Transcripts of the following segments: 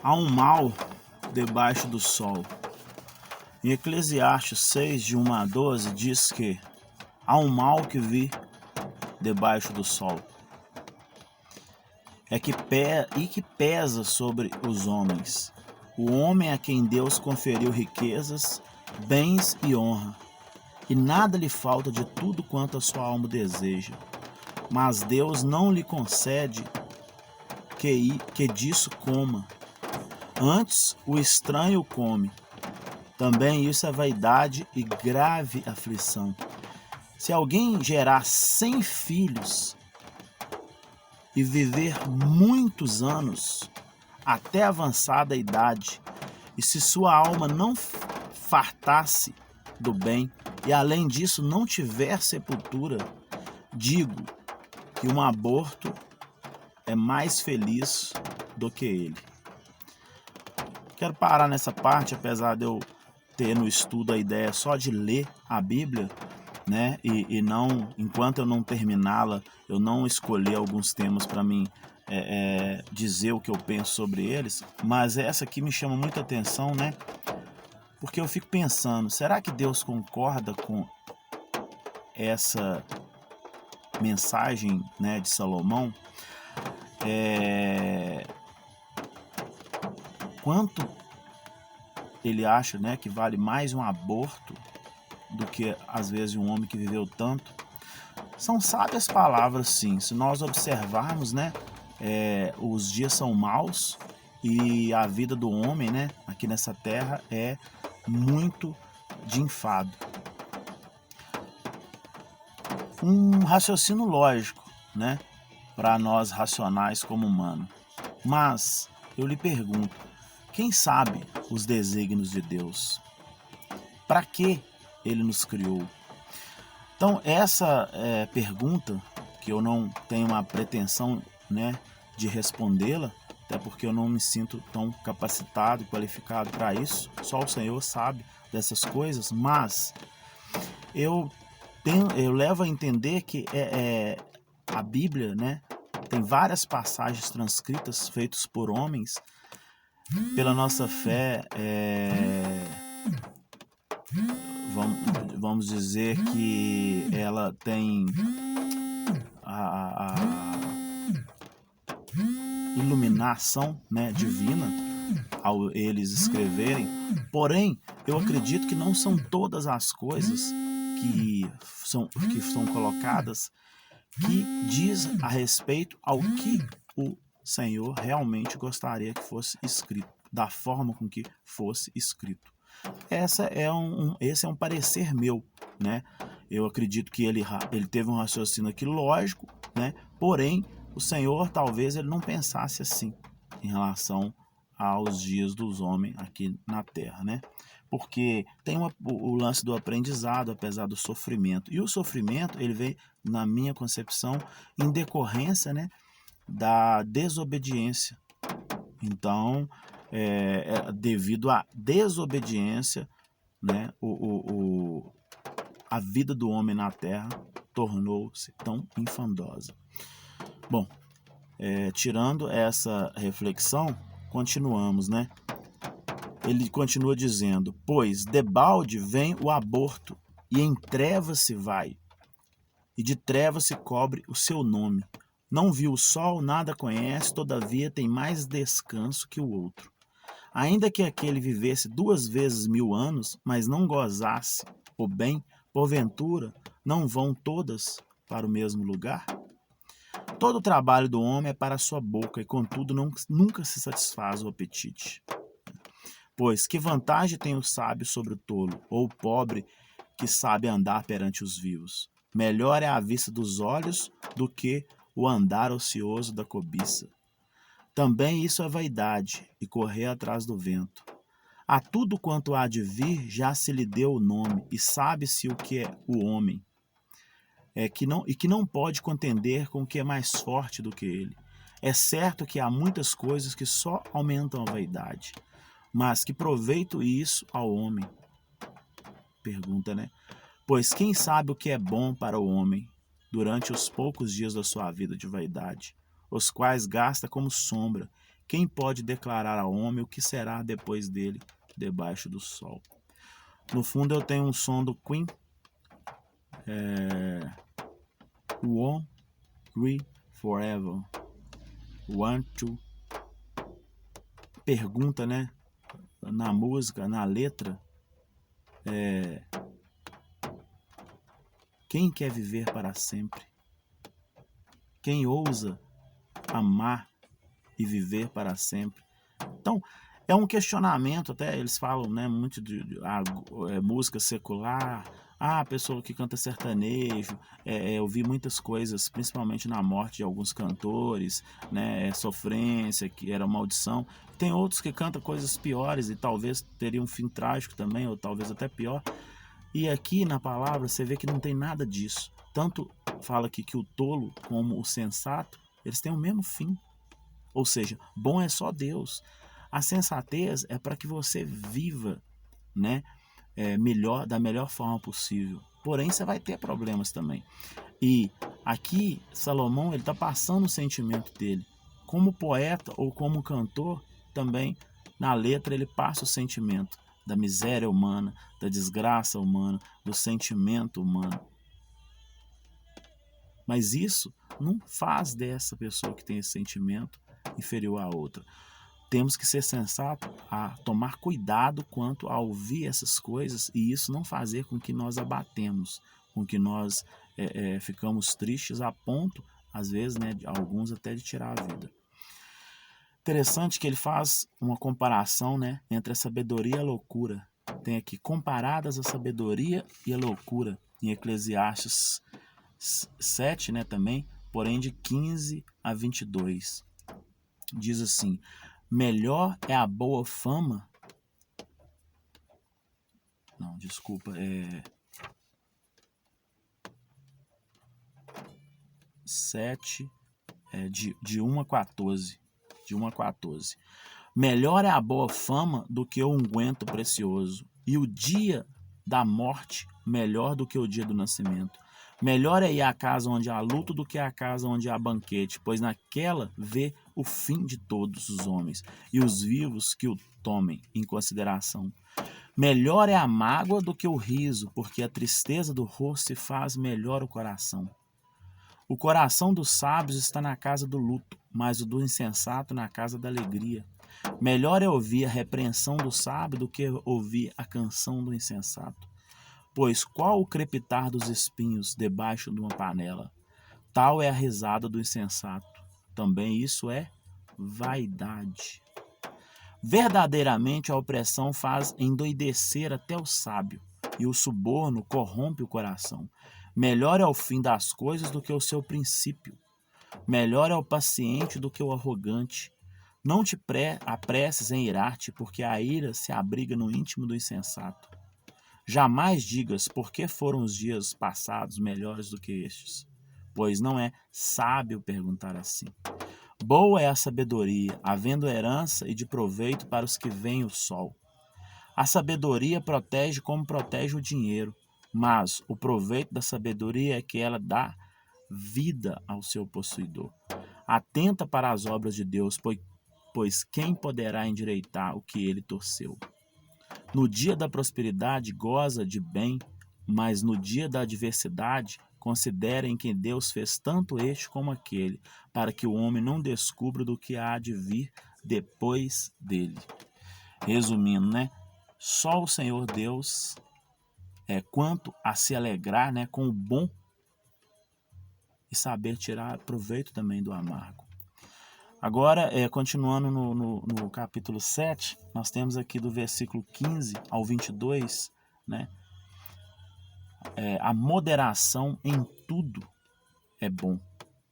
Há um mal debaixo do sol. Em Eclesiastes 6, de 1 a 12, diz que há um mal que vi debaixo do sol, que pesa sobre os homens. O homem a quem Deus conferiu riquezas, bens e honra, e nada lhe falta de tudo quanto a sua alma deseja. Mas Deus não lhe concede que disso coma. Antes o estranho come. Também isso é vaidade e grave aflição. Se alguém gerar 100 filhos e viver muitos anos, até avançada idade, e se sua alma não fartasse do bem, e além disso não tiver sepultura, digo que um aborto é mais feliz do que ele. Quero parar nessa parte, apesar de eu ter no estudo a ideia só de ler a Bíblia, né? E não, enquanto eu não terminá-la, eu não escolher alguns temas para mim dizer o que eu penso sobre eles, mas essa aqui me chama muita atenção, né? Porque eu fico pensando, será que Deus concorda com essa mensagem, né, de Salomão? Quanto ele acha, né, que vale mais um aborto do que às vezes um homem que viveu tanto? São sábias palavras, sim. Se nós observarmos, né, os dias são maus e a vida do homem, né, aqui nessa terra é muito de enfado. Um raciocínio lógico, né, para nós racionais como humanos. Mas eu lhe pergunto, quem sabe os desígnios de Deus? Para que ele nos criou? Então, essa pergunta, que eu não tenho uma pretensão, né, de respondê-la, até porque eu não me sinto tão capacitado e qualificado para isso, só o Senhor sabe dessas coisas, mas eu levo a entender que a Bíblia, né, tem várias passagens transcritas feitas por homens. Pela nossa fé, vamos dizer que ela tem a iluminação, né, divina ao eles escreverem. Porém, eu acredito que não são todas as coisas que são colocadas que diz a respeito ao que o Senhor realmente gostaria que fosse escrito, da forma com que fosse escrito. Esse é um parecer meu, né? Eu acredito que ele teve um raciocínio aqui lógico, né? Porém, o Senhor talvez ele não pensasse assim em relação aos dias dos homens aqui na terra, né? Porque tem o lance do aprendizado, apesar do sofrimento. E o sofrimento, ele vem, na minha concepção, em decorrência, né, da desobediência. Então, devido à desobediência, né, a vida do homem na terra tornou-se tão infandosa. Bom, tirando essa reflexão, continuamos, né? Ele continua dizendo, pois debalde vem o aborto, e em trevas se vai, e de trevas se cobre o seu nome. Não viu o sol, nada conhece, todavia tem mais descanso que o outro. Ainda que aquele vivesse 2 vezes 1000 anos, mas não gozasse o bem, porventura não vão todas para o mesmo lugar? Todo o trabalho do homem é para a sua boca, e contudo nunca se satisfaz o apetite. Pois que vantagem tem o sábio sobre o tolo, ou o pobre que sabe andar perante os vivos? Melhor é a vista dos olhos do que o andar ocioso da cobiça. Também isso é vaidade, e correr atrás do vento. A tudo quanto há de vir já se lhe deu o nome, e sabe-se o que é o homem, que não pode contender com o que é mais forte do que ele. É certo que há muitas coisas que só aumentam a vaidade, mas que proveito isso ao homem? Pergunta, né? Pois quem sabe o que é bom para o homem durante os poucos dias da sua vida de vaidade, os quais gasta como sombra, Quem pode declarar ao homem o que será depois dele, debaixo do sol? No fundo eu tenho um som do Queen, Won't We Forever, Want to, pergunta, né, na música, na letra, quem quer viver para sempre? Quem ousa amar e viver para sempre? Então, é um questionamento, até eles falam, né, muito de música secular, a pessoa que canta sertanejo, eu vi muitas coisas, principalmente na morte de alguns cantores, né, sofrência, que era maldição. Tem outros que cantam coisas piores e talvez teriam um fim trágico também, ou talvez até pior. E aqui na palavra você vê que não tem nada disso. Tanto fala aqui que o tolo como o sensato, eles têm o mesmo fim. Ou seja, bom é só Deus. A sensatez é para que você viva, né, melhor, da melhor forma possível. Porém, você vai ter problemas também. E aqui, Salomão, ele está passando o sentimento dele. Como poeta ou como cantor, também, na letra, ele passa o sentimento da miséria humana, da desgraça humana, do sentimento humano. Mas isso não faz dessa pessoa que tem esse sentimento inferior à outra. Temos que ser sensatos a tomar cuidado quanto a ouvir essas coisas e isso não fazer com que nós abatemos, com que nós ficamos tristes a ponto, às vezes, né, de alguns até de tirar a vida. Interessante que ele faz uma comparação, né, entre a sabedoria e a loucura. Tem aqui, comparadas a sabedoria e a loucura, em Eclesiastes 7, né, também, porém de 15 a 22. Diz assim: melhor é a boa fama. Não, desculpa, 7, de 1 a 14. De 1 a 14. Melhor é a boa fama do que o unguento precioso, e o dia da morte melhor do que o dia do nascimento. Melhor é ir à casa onde há luto do que à casa onde há banquete, pois naquela vê o fim de todos os homens, e os vivos que o tomem em consideração. Melhor é a mágoa do que o riso, porque a tristeza do rosto se faz melhor o coração. O coração dos sábios está na casa do luto, mas o do insensato na casa da alegria. Melhor é ouvir a repreensão do sábio do que ouvir a canção do insensato. Pois qual o crepitar dos espinhos debaixo de uma panela? Tal é a risada do insensato. Também isso é vaidade. Verdadeiramente a opressão faz endoidecer até o sábio, e o suborno corrompe o coração. Melhor é o fim das coisas do que o seu princípio. Melhor é o paciente do que o arrogante. Não te apresses em irar-te, porque a ira se abriga no íntimo do insensato. Jamais digas por que foram os dias passados melhores do que estes, pois não é sábio perguntar assim. Boa é a sabedoria, havendo herança e de proveito para os que veem o sol. A sabedoria protege como protege o dinheiro, mas o proveito da sabedoria é que ela dá vida ao seu possuidor. Atenta para as obras de Deus, pois quem poderá endireitar o que ele torceu? No dia da prosperidade goza de bem, mas no dia da adversidade considerem que Deus fez tanto este como aquele, para que o homem não descubra do que há de vir depois dele. Resumindo, né? Só o Senhor Deus quanto a se alegrar, né, com o bom e saber tirar proveito também do amargo. Agora, continuando no capítulo 7, nós temos aqui do versículo 15 ao 22, né, a moderação em tudo é bom,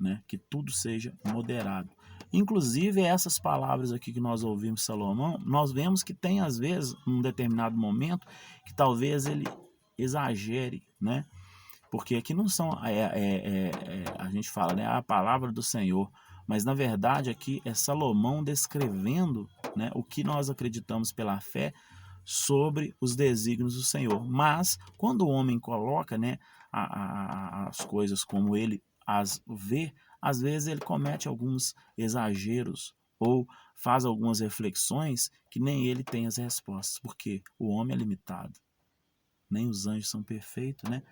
né, que tudo seja moderado. Inclusive, essas palavras aqui que nós ouvimos Salomão, nós vemos que tem, às vezes, num determinado momento, que talvez ele exagere, né, porque aqui não são, a gente fala, né, a palavra do Senhor, mas na verdade aqui é Salomão descrevendo, né, o que nós acreditamos pela fé sobre os desígnios do Senhor. Mas quando o homem coloca, né, as coisas como ele as vê, às vezes ele comete alguns exageros ou faz algumas reflexões que nem ele tem as respostas, porque o homem é limitado, nem os anjos são perfeitos, né?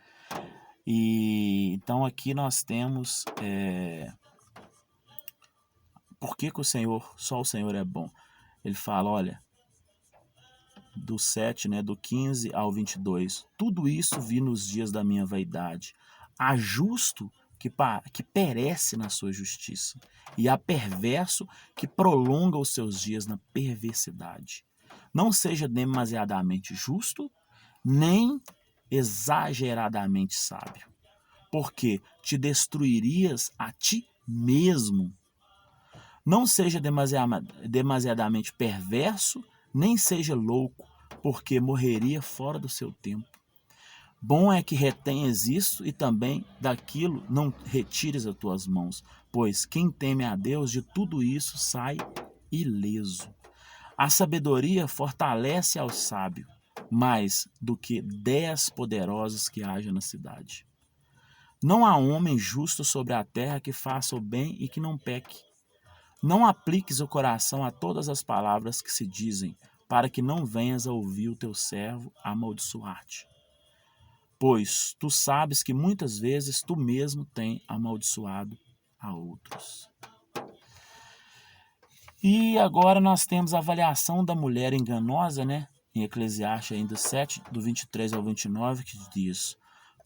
E então aqui nós temos por que que só o Senhor é bom? Ele fala, olha, do 7, né, do 15 ao 22, tudo isso vi nos dias da minha vaidade. Há justo que perece na sua justiça, e há perverso que prolonga os seus dias na perversidade. Não seja demasiadamente justo, nem exageradamente sábio, porque te destruirias a ti mesmo. Não seja demasiadamente perverso, nem seja louco, porque morreria fora do seu tempo. Bom é que retenhas isso e também daquilo não retires as tuas mãos, pois quem teme a Deus de tudo isso sai ileso. A sabedoria fortalece ao sábio, mais do que 10 poderosos que haja na cidade. Não há homem justo sobre a terra que faça o bem e que não peque. Não apliques o coração a todas as palavras que se dizem, para que não venhas a ouvir o teu servo amaldiçoar-te. Pois tu sabes que muitas vezes tu mesmo tem amaldiçoado a outros. E agora nós temos a avaliação da mulher enganosa, né? Em Eclesiastes ainda 7, do 23 ao 29, que diz: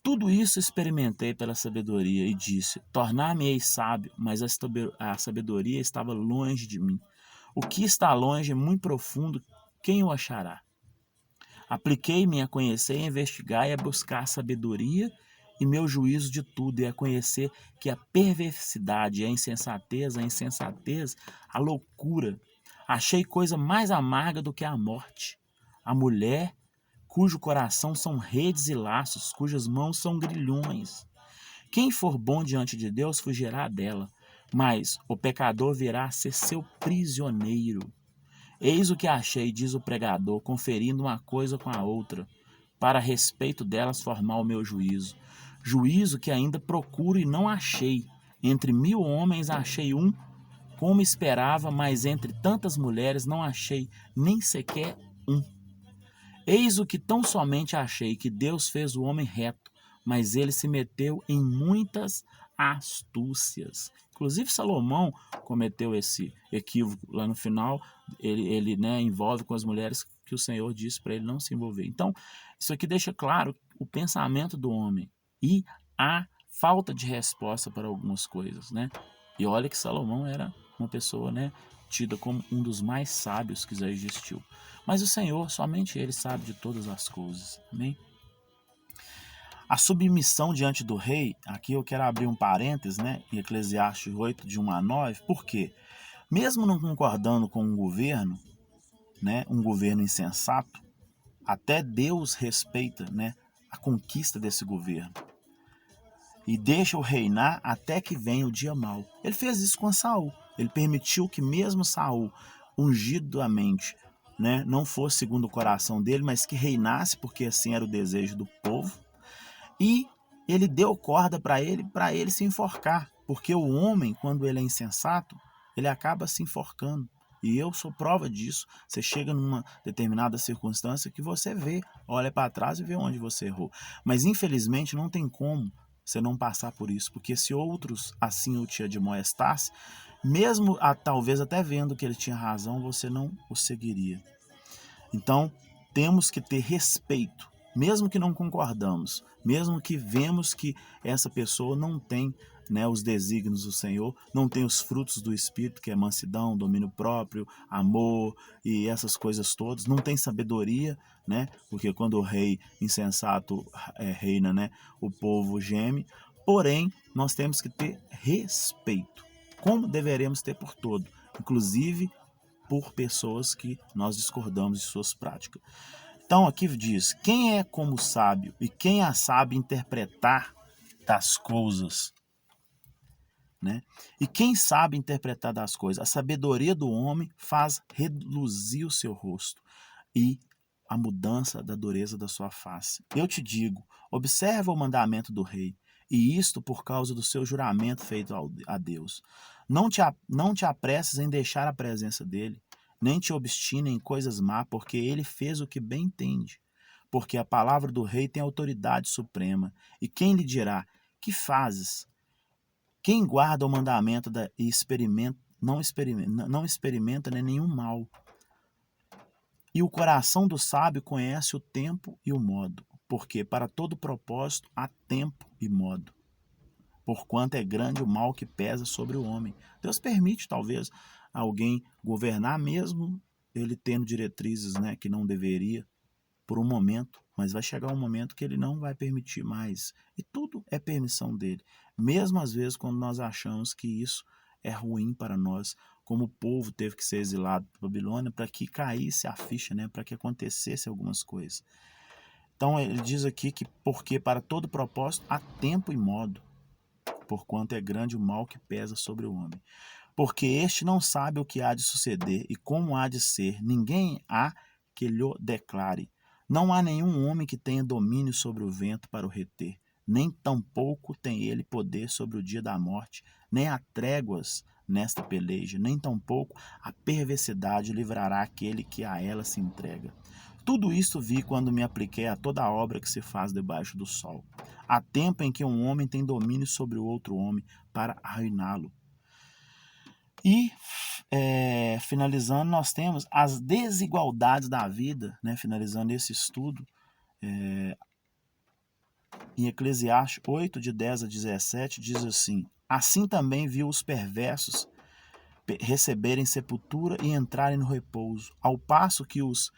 tudo isso experimentei pela sabedoria e disse, tornar-me-ei sábio, mas a sabedoria estava longe de mim. O que está longe é muito profundo, quem o achará? Apliquei-me a conhecer, a investigar e a buscar sabedoria e meu juízo de tudo, e a conhecer que a perversidade, a insensatez, a loucura. Achei coisa mais amarga do que a morte. A mulher cujo coração são redes e laços, cujas mãos são grilhões. Quem for bom diante de Deus fugirá dela, mas o pecador virá a ser seu prisioneiro. Eis o que achei, diz o pregador, conferindo uma coisa com a outra, para a respeito delas formar o meu juízo. Juízo que ainda procuro e não achei. Entre 1000 homens achei um, como esperava, mas entre tantas mulheres não achei nem sequer um. Eis o que tão somente achei, que Deus fez o homem reto, mas ele se meteu em muitas astúcias. Inclusive Salomão cometeu esse equívoco lá no final, ele envolve com as mulheres que o Senhor disse para ele não se envolver. Então, isso aqui deixa claro o pensamento do homem e a falta de resposta para algumas coisas, né? E olha que Salomão era uma pessoa, né, tida como um dos mais sábios que já existiu. Mas o Senhor, somente Ele sabe de todas as coisas. Amém? A submissão diante do rei, aqui eu quero abrir um parênteses, né, em Eclesiastes 8, de 1 a 9, por quê? Mesmo não concordando com um governo, né, um governo insensato, até Deus respeita, né, a conquista desse governo e deixa-o reinar até que venha o dia mau. Ele fez isso com Saul. Ele permitiu que mesmo Saul, ungido a mente, né, não fosse segundo o coração dele, mas que reinasse, porque assim era o desejo do povo. E ele deu corda para ele se enforcar, porque o homem, quando ele é insensato, ele acaba se enforcando. E eu sou prova disso. Você chega numa determinada circunstância que você vê, olha para trás e vê onde você errou. Mas infelizmente não tem como você não passar por isso, porque se outros assim o te admoestassem, mesmo talvez até vendo que ele tinha razão, você não o seguiria. Então, temos que ter respeito, mesmo que não concordamos, mesmo que vemos que essa pessoa não tem, né, os desígnios do Senhor, não tem os frutos do Espírito, que é mansidão, domínio próprio, amor e essas coisas todas, não tem sabedoria, né, porque quando o rei insensato reina, né, o povo geme. Porém, nós temos que ter respeito, como deveremos ter por todo, inclusive por pessoas que nós discordamos de suas práticas. Então aqui diz, quem é como sábio e quem a sabe interpretar das coisas, né? E quem sabe interpretar das coisas? A sabedoria do homem faz reluzir o seu rosto e a mudança da dureza da sua face. Eu te digo, observa o mandamento do rei e isto por causa do seu juramento feito a Deus. Não te apresses em deixar a presença dele, nem te obstine em coisas má, porque ele fez o que bem entende. Porque a palavra do rei tem autoridade suprema, e quem lhe dirá, que fazes? Quem guarda o mandamento e não experimenta nem nenhum mal. E o coração do sábio conhece o tempo e o modo, porque para todo propósito há tempo e modo. Porquanto é grande o mal que pesa sobre o homem. Deus permite, talvez, alguém governar mesmo ele tendo diretrizes, né, que não deveria, por um momento, mas vai chegar um momento que ele não vai permitir mais. E tudo é permissão dele. Mesmo às vezes quando nós achamos que isso é ruim para nós, como o povo teve que ser exilado para a Babilônia para que caísse a ficha, né, para que acontecesse algumas coisas. Então ele diz aqui que porque para todo propósito há tempo e modo, porquanto é grande o mal que pesa sobre o homem. Porque este não sabe o que há de suceder e como há de ser, ninguém há que lhe declare. Não há nenhum homem que tenha domínio sobre o vento para o reter, nem tampouco tem ele poder sobre o dia da morte, nem há tréguas nesta peleja, nem tampouco a perversidade livrará aquele que a ela se entrega. Tudo isto vi quando me apliquei a toda a obra que se faz debaixo do sol. Há tempo em que um homem tem domínio sobre o outro homem para arruiná-lo. E, finalizando, nós temos as desigualdades da vida, né? Finalizando esse estudo, em Eclesiastes 8, de 10 a 17, diz assim: assim também viu os perversos receberem sepultura e entrarem no repouso, ao passo que os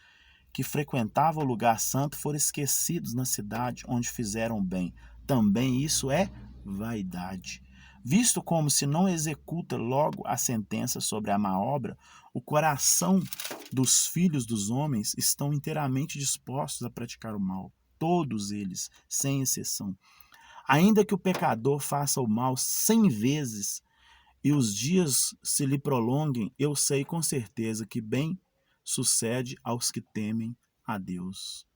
que frequentavam o lugar santo foram esquecidos na cidade onde fizeram bem. Também isso é vaidade. Visto como se não executa logo a sentença sobre a má obra, o coração dos filhos dos homens estão inteiramente dispostos a praticar o mal, todos eles, sem exceção. Ainda que o pecador faça o mal 100 vezes e os dias se lhe prolonguem, eu sei com certeza que bem sucede aos que temem a Deus.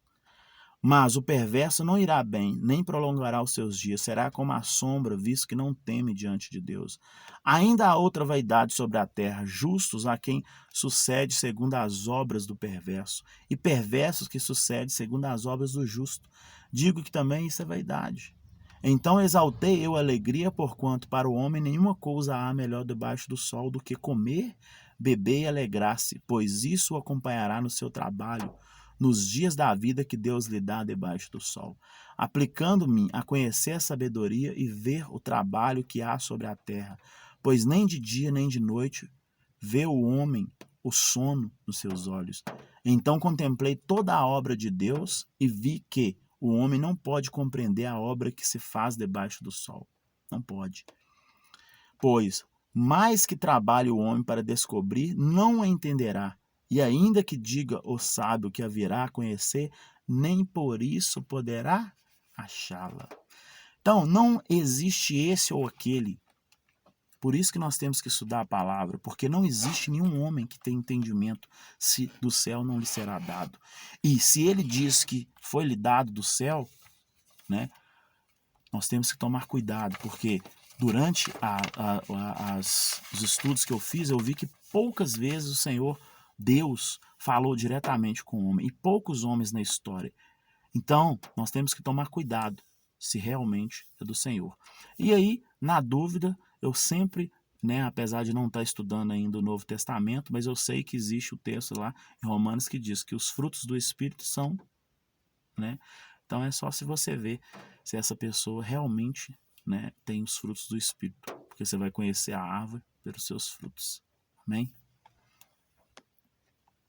Mas o perverso não irá bem, nem prolongará os seus dias, será como a sombra, visto que não teme diante de Deus. Ainda há outra vaidade sobre a terra, justos a quem sucede segundo as obras do perverso, e perversos que sucedem segundo as obras do justo. Digo que também isso é vaidade. Então exaltei eu a alegria, porquanto para o homem nenhuma coisa há melhor debaixo do sol do que comer, beber e alegrar-se, pois isso o acompanhará no seu trabalho, nos dias da vida que Deus lhe dá debaixo do sol, aplicando-me a conhecer a sabedoria e ver o trabalho que há sobre a terra, pois nem de dia nem de noite vê o homem o sono nos seus olhos. Então contemplei toda a obra de Deus e vi que o homem não pode compreender a obra que se faz debaixo do sol. Não pode. Pois, mais que trabalhe o homem para descobrir, não a entenderá. E ainda que diga o sábio que a virá a conhecer, nem por isso poderá achá-la. Então, não existe esse ou aquele. Por isso que nós temos que estudar a palavra, porque não existe nenhum homem que tenha entendimento se do céu não lhe será dado. E se ele diz que foi lhe dado do céu, né, nós temos que tomar cuidado, porque durante os estudos que eu fiz, eu vi que poucas vezes o Senhor, Deus, falou diretamente com o homem, e poucos homens na história. Então, nós temos que tomar cuidado se realmente é do Senhor. E aí, na dúvida, eu sempre, né, apesar de não estar estudando ainda o Novo Testamento, mas eu sei que existe o texto lá em Romanos que diz que os frutos do Espírito são, né? Então é só se você ver se essa pessoa realmente, né, tem os frutos do Espírito, porque você vai conhecer a árvore pelos seus frutos. Amém?